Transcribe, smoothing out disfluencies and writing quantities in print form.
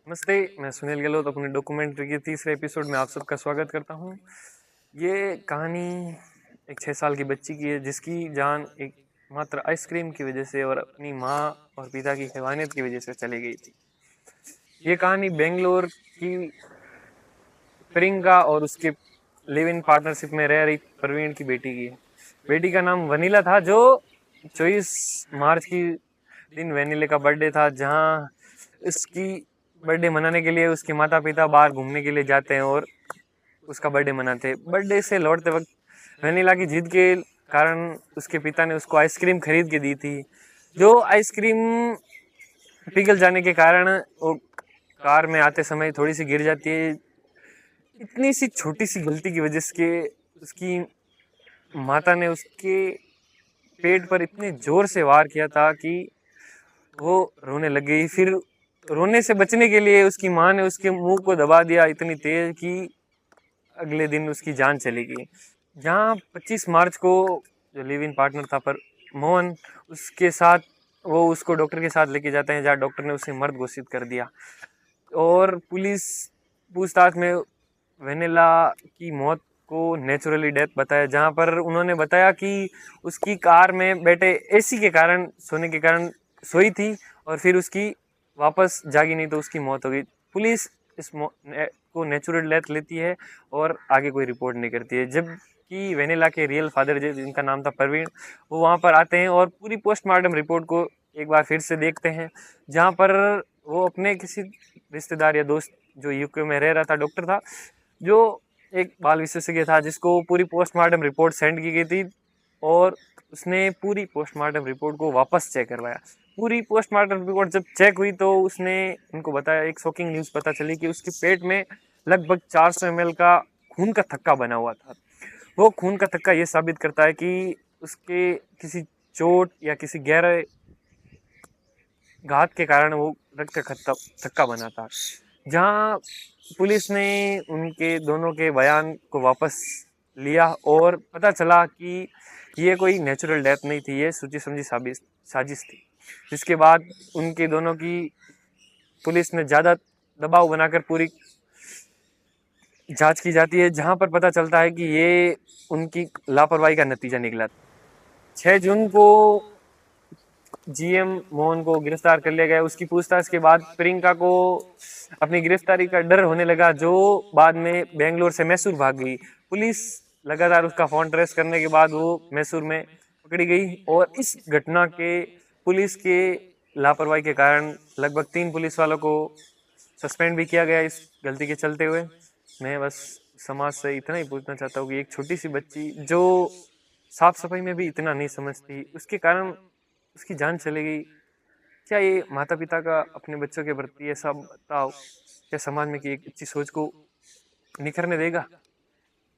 नमस्ते, मैं सुनील गहलोत अपने डॉक्यूमेंट्री के तीसरे एपिसोड में आप सबका स्वागत करता हूँ। ये कहानी एक 6 साल की बच्ची की है जिसकी जान एक मात्र आइसक्रीम की वजह से और अपनी माँ और पिता की हैवानियत की वजह से चली गई थी। ये कहानी बेंगलोर की प्रियंका और उसके लिव इन पार्टनरशिप में रह रही प्रवीण की बेटी की है। बेटी का नाम वनीला था, जो 24 मार्च की दिन वनीले का बर्थडे था, जहाँ उसकी बर्थडे मनाने के लिए उसके माता पिता बाहर घूमने के लिए जाते हैं और उसका बर्थडे मनाते हैं। बर्थडे से लौटते वक्त वनीला की जिद के कारण उसके पिता ने उसको आइसक्रीम खरीद के दी थी, जो आइसक्रीम पिघल जाने के कारण वो कार में आते समय थोड़ी सी गिर जाती है। इतनी सी छोटी सी गलती की वजह से उसकी माता ने उसके पेट पर इतने जोर से वार किया था कि वो रोने लग गई। फिर रोने से बचने के लिए उसकी माँ ने उसके मुंह को दबा दिया इतनी तेज कि अगले दिन उसकी जान चली गई। जहाँ 25 मार्च को जो लिव इन पार्टनर था पर मोहन, उसके साथ वो उसको डॉक्टर के साथ लेके जाते हैं, जहाँ डॉक्टर ने उसे मर्द घोषित कर दिया। और पुलिस पूछताछ में वेनिला की मौत को नेचुरली डेथ बताया, जहाँ पर उन्होंने बताया कि उसकी कार में बैठे एसी के कारण, सोने के कारण सोई थी और फिर उसकी वापस जागी नहीं तो उसकी मौत हो गई। पुलिस इस को नेचुरल डेथ लेती है और आगे कोई रिपोर्ट नहीं करती है। जबकि वेनिला के रियल फादर जिनका नाम था प्रवीण, वो वहाँ पर आते हैं और पूरी पोस्टमार्टम रिपोर्ट को एक बार फिर से देखते हैं, जहाँ पर वो अपने किसी रिश्तेदार या दोस्त जो यूके में रह रहा था, डॉक्टर था, जो एक बाल विशेषज्ञ था, जिसको पूरी पोस्टमार्टम रिपोर्ट सेंड की गई थी और उसने पूरी पोस्टमार्टम रिपोर्ट को वापस चेक करवाया। पूरी पोस्टमार्टम रिपोर्ट जब चेक हुई तो उसने उनको बताया, एक शॉकिंग न्यूज़ पता चली कि उसके पेट में लगभग 400 ml का खून का थक्का बना हुआ था। वो खून का थक्का ये साबित करता है कि उसके किसी चोट या किसी गहरे घात के कारण वो रक्त का थक्का बना था। जहाँ पुलिस ने उनके दोनों के बयान को वापस लिया और पता चला कि ये कोई नेचुरल डेथ नहीं थी, ये सोची समझी साजिश थी। जिसके बाद उनके दोनों की पुलिस ने ज़्यादा दबाव बनाकर पूरी जांच की जाती है, जहां पर पता चलता है कि ये उनकी लापरवाही का नतीजा निकला। 6 जून को जीएम मोहन को गिरफ्तार कर लिया गया। उसकी पूछताछ के बाद प्रियंका को अपनी गिरफ्तारी का डर होने लगा, जो बाद में बेंगलोर से मैसूर भाग गई। पुलिस लगातार उसका फोन ट्रेस करने के बाद वो मैसूर में पकड़ी गई और इस घटना के पुलिस के लापरवाही के कारण लगभग 3 पुलिस वालों को सस्पेंड भी किया गया इस गलती के चलते हुए। मैं बस समाज से इतना ही पूछना चाहता हूँ कि एक छोटी सी बच्ची जो साफ सफाई में भी इतना नहीं समझती, उसके कारण उसकी जान चली गई। क्या ये माता पिता का अपने बच्चों के प्रति ऐसा बर्ताव क्या समाज में कि एक अच्छी सोच को निखरने देगा?